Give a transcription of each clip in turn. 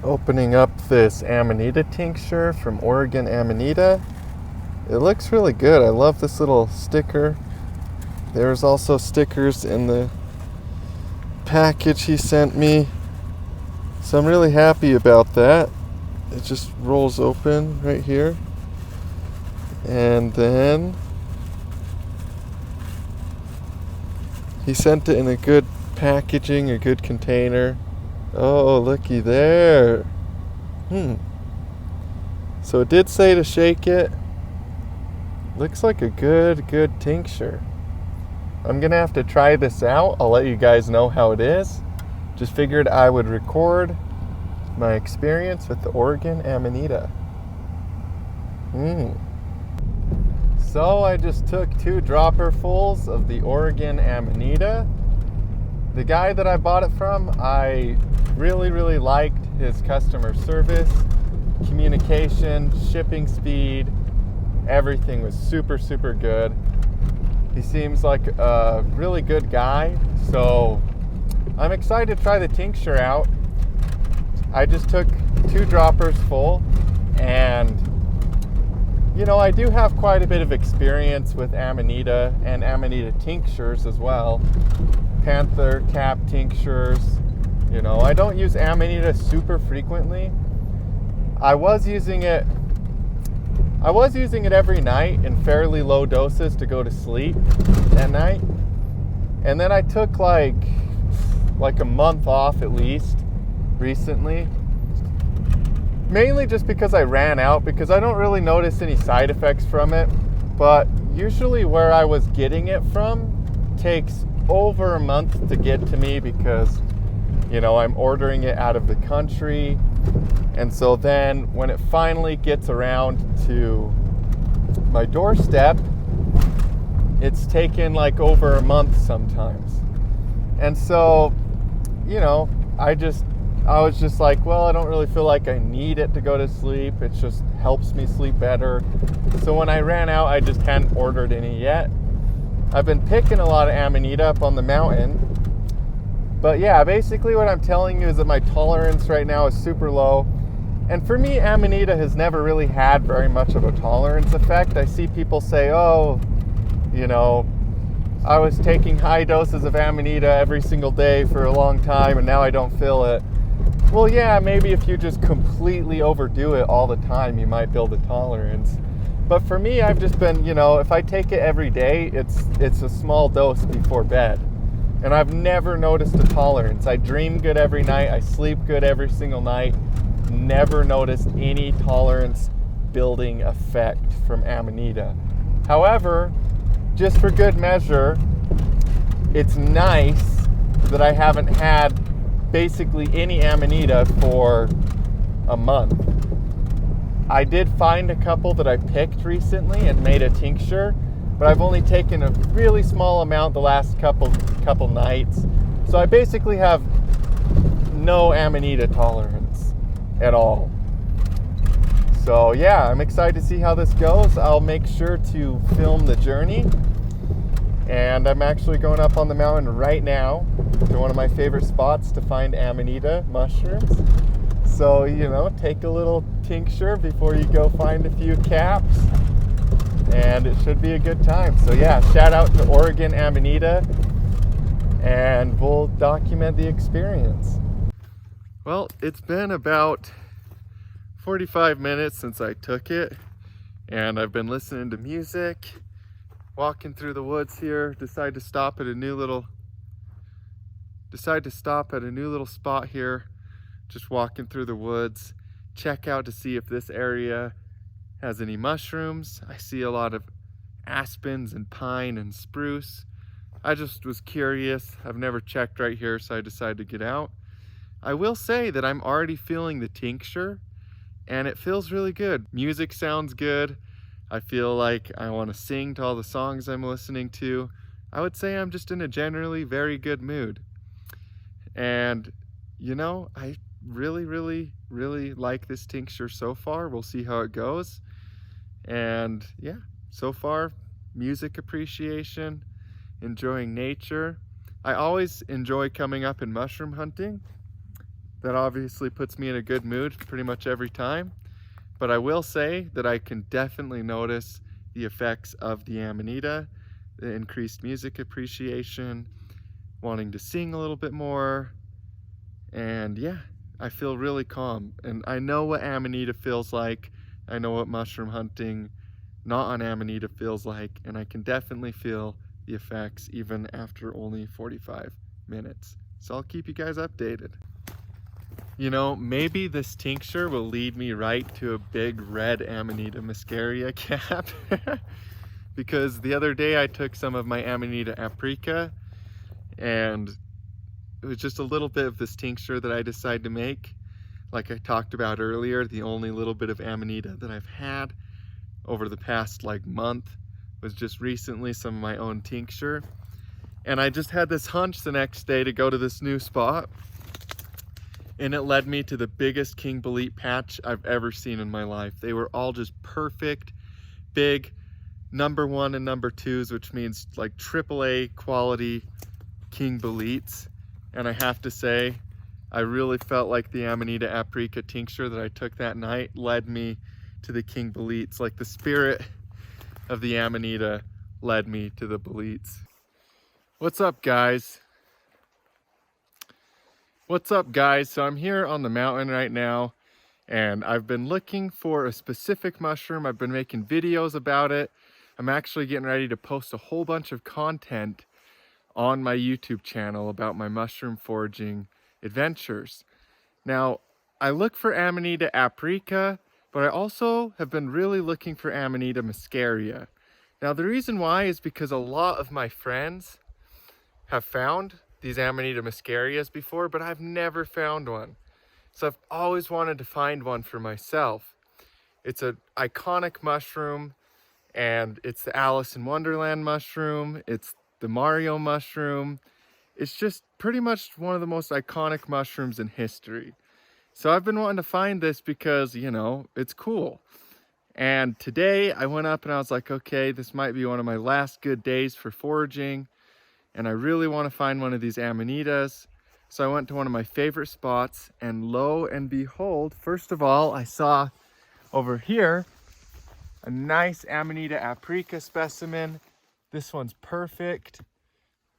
Opening up this Amanita tincture from Oregon Amanita. It looks really good. I love this little sticker. There's also stickers in the package he sent me. So I'm really happy about that. It just rolls open right here. And then he sent it in a good packaging, a good container. Oh, looky there. So it did say to shake it. Looks like a good tincture. I'm gonna have to try this out. I'll let you guys know how it is. Just figured I would record my experience with the Oregon Amanita. So I just took 2 dropperfuls of the Oregon Amanita. The guy that I bought it from, I really liked his customer service, communication, shipping speed. Everything was super good. He seems like a really good guy, so I'm excited to try the tincture out. I just took 2 droppers full, and I do have quite a bit of experience with Amanita and Amanita tinctures as well. Panther cap tinctures. I don't use Amanita super frequently. I was using it every night in fairly low doses to go to sleep at night. And then I took like a month off at least recently. Mainly just because I ran out, because I don't really notice any side effects from it. But usually where I was getting it from takes over a month to get to me because, I'm ordering it out of the country. And so then when it finally gets around to my doorstep, it's taken like over a month sometimes. And so, I was just like, well, I don't really feel like I need it to go to sleep. It just helps me sleep better. So when I ran out, I just hadn't ordered any yet. I've been picking a lot of Amanita up on the mountain. But yeah, basically what I'm telling you is that my tolerance right now is super low. And for me, Amanita has never really had very much of a tolerance effect. I see people say, I was taking high doses of Amanita every single day for a long time and now I don't feel it. Well, yeah, maybe if you just completely overdo it all the time, you might build a tolerance. But for me, I've just been, if I take it every day, it's a small dose before bed. And I've never noticed a tolerance. I dream good every night. I sleep good every single night. Never noticed any tolerance building effect from Amanita. However, just for good measure, it's nice that I haven't had basically any Amanita for a month. I did find a couple that I picked recently and made a tincture, but I've only taken a really small amount the last couple nights. So I basically have no Amanita tolerance at all. So yeah, I'm excited to see how this goes. I'll make sure to film the journey. And I'm actually going up on the mountain right now to one of my favorite spots to find Amanita mushrooms. So, take a little tincture before you go find a few caps. And it should be a good time. So yeah, shout out to Oregon Amanita. And we'll document the experience. Well, it's been about 45 minutes since I took it. And I've been listening to music. Walking through the woods here, decide to stop at a new little spot here. Just walking through the woods, check out to see if this area has any mushrooms. I see a lot of aspens and pine and spruce. I just was curious. I've never checked right here, so I decided to get out. I will say that I'm already feeling the tincture and it feels really good. Music sounds good. I feel like I want to sing to all the songs I'm listening to. I would say I'm just in a generally very good mood. And, I really like this tincture so far. We'll see how it goes. And yeah, so far, music appreciation, enjoying nature. I always enjoy coming up and mushroom hunting. That obviously puts me in a good mood pretty much every time. But I will say that I can definitely notice the effects of the Amanita, the increased music appreciation, wanting to sing a little bit more, and yeah, I feel really calm. And I know what Amanita feels like. I know what mushroom hunting not on Amanita feels like, and I can definitely feel the effects even after only 45 minutes. So I'll keep you guys updated. You know, maybe this tincture will lead me right to a big red Amanita muscaria cap. Because the other day I took some of my Amanita aprica, and it was just a little bit of this tincture that I decided to make. Like I talked about earlier, the only little bit of Amanita that I've had over the past month was just recently some of my own tincture. And I just had this hunch the next day to go to this new spot, and it led me to the biggest King Bolete patch I've ever seen in my life. They were all just perfect, big, #1 and #2s, which means like AAA quality King Boletes. And I have to say, I really felt like the Amanita aprica tincture that I took that night led me to the King Boletes. Like the spirit of the Amanita led me to the Boletes. What's up, guys? What's up, guys? So I'm here on the mountain right now, and I've been looking for a specific mushroom. I've been making videos about it. I'm actually getting ready to post a whole bunch of content on my YouTube channel about my mushroom foraging adventures. Now, I look for Amanita aprica, but I also have been really looking for Amanita muscaria. Now, the reason why is because a lot of my friends have found these Amanita muscarias before, but I've never found one. So I've always wanted to find one for myself. It's an iconic mushroom, and it's the Alice in Wonderland mushroom. It's the Mario mushroom. It's just pretty much one of the most iconic mushrooms in history. So I've been wanting to find this because, you know, it's cool. And today I went up and I was like, okay, this might be one of my last good days for foraging, and I really want to find one of these Amanitas. So I went to one of my favorite spots, and lo and behold, first of all, I saw over here a nice Amanita aprica specimen. This one's perfect.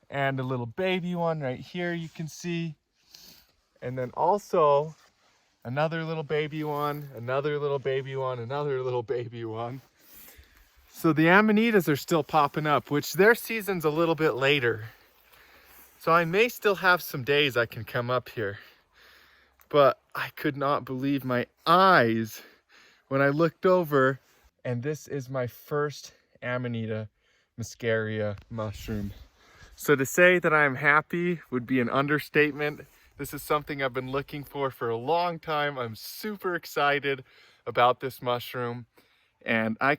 And a little baby one right here you can see. And then also another little baby one, another little baby one, another little baby one. So the Amanitas are still popping up, which their season's a little bit later. So I may still have some days I can come up here. But I could not believe my eyes when I looked over, and this is my first Amanita muscaria mushroom. So to say that I'm happy would be an understatement. This is something I've been looking for a long time. I'm super excited about this mushroom, and I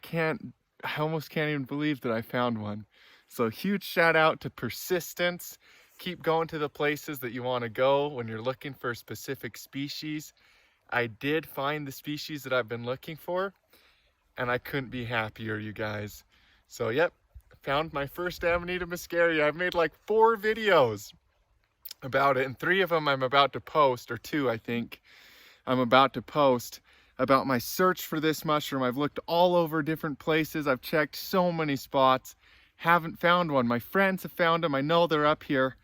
almost can't even believe that I found one. So huge shout out to persistence. Keep going to the places that you want to go when you're looking for a specific species. I did find the species that I've been looking for, and I couldn't be happier, you guys. So yep, found my first Amanita muscaria. I've made like 4 videos about it, and 3 of them I'm about to post, or 2 I think I'm about to post, about my search for this mushroom. I've looked all over different places. I've checked so many spots, haven't found one. My friends have found them. I know they're up here.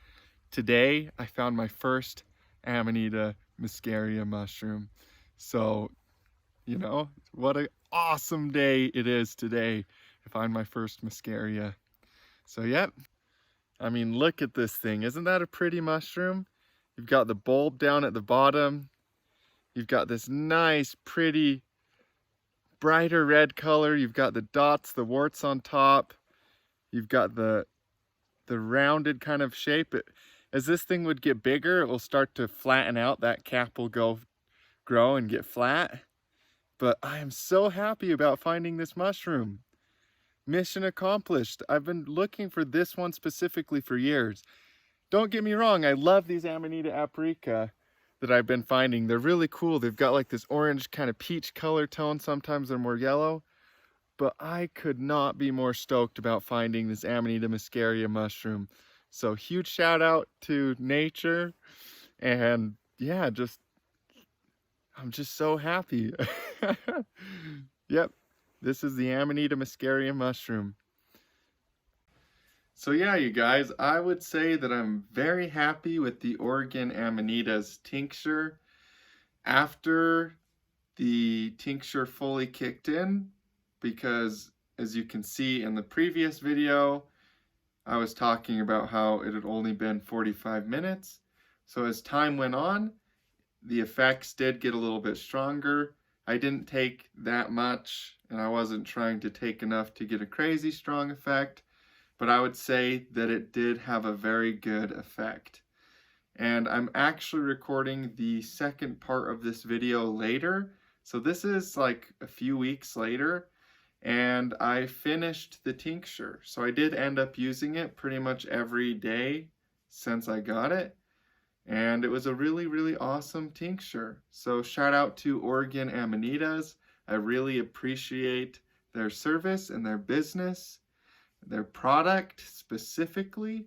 Today I found my first Amanita muscaria mushroom. So, you know, what an awesome day it is today to find my first muscaria. So yep, I mean, look at this thing. Isn't that a pretty mushroom? You've got the bulb down at the bottom. You've got this nice, pretty, brighter red color. You've got the dots, the warts on top. You've got the rounded kind of shape. As this thing would get bigger, it will start to flatten out. That cap will grow and get flat. But I am so happy about finding this mushroom. Mission accomplished. I've been looking for this one specifically for years. Don't get me wrong, I love these Amanita aprica that I've been finding. They're really cool. They've got like this orange kind of peach color tone. Sometimes they're more yellow. But I could not be more stoked about finding this Amanita muscaria mushroom. So huge shout out to nature, and yeah, just I'm just so happy. Yep, this is the Amanita muscaria mushroom. So yeah, you guys, I would say that I'm very happy with the Oregon Amanitas tincture. After the tincture fully kicked in, because as you can see in the previous video, I was talking about how it had only been 45 minutes. So as time went on, the effects did get a little bit stronger. I didn't take that much, and I wasn't trying to take enough to get a crazy strong effect, but I would say that it did have a very good effect. And I'm actually recording the second part of this video later, so this is like a few weeks later, and I finished the tincture. So I did end up using it pretty much every day since I got it, and it was a really, really awesome tincture. So shout out to Oregon Amanitas. I really appreciate their service and their business, their product specifically.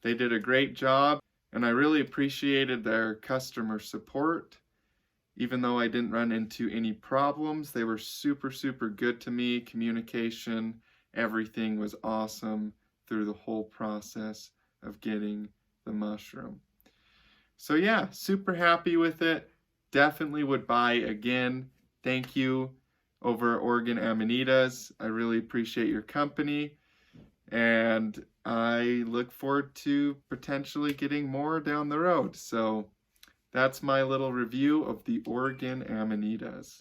They did a great job, and I really appreciated their customer support. Even though I didn't run into any problems, they were super, super good to me. Communication, everything was awesome through the whole process of getting the mushroom. So yeah, super happy with it. Definitely would buy again. Thank you over at Oregon Amanitas. I really appreciate your company, and I look forward to potentially getting more down the road. So that's my little review of the Oregon Amanitas.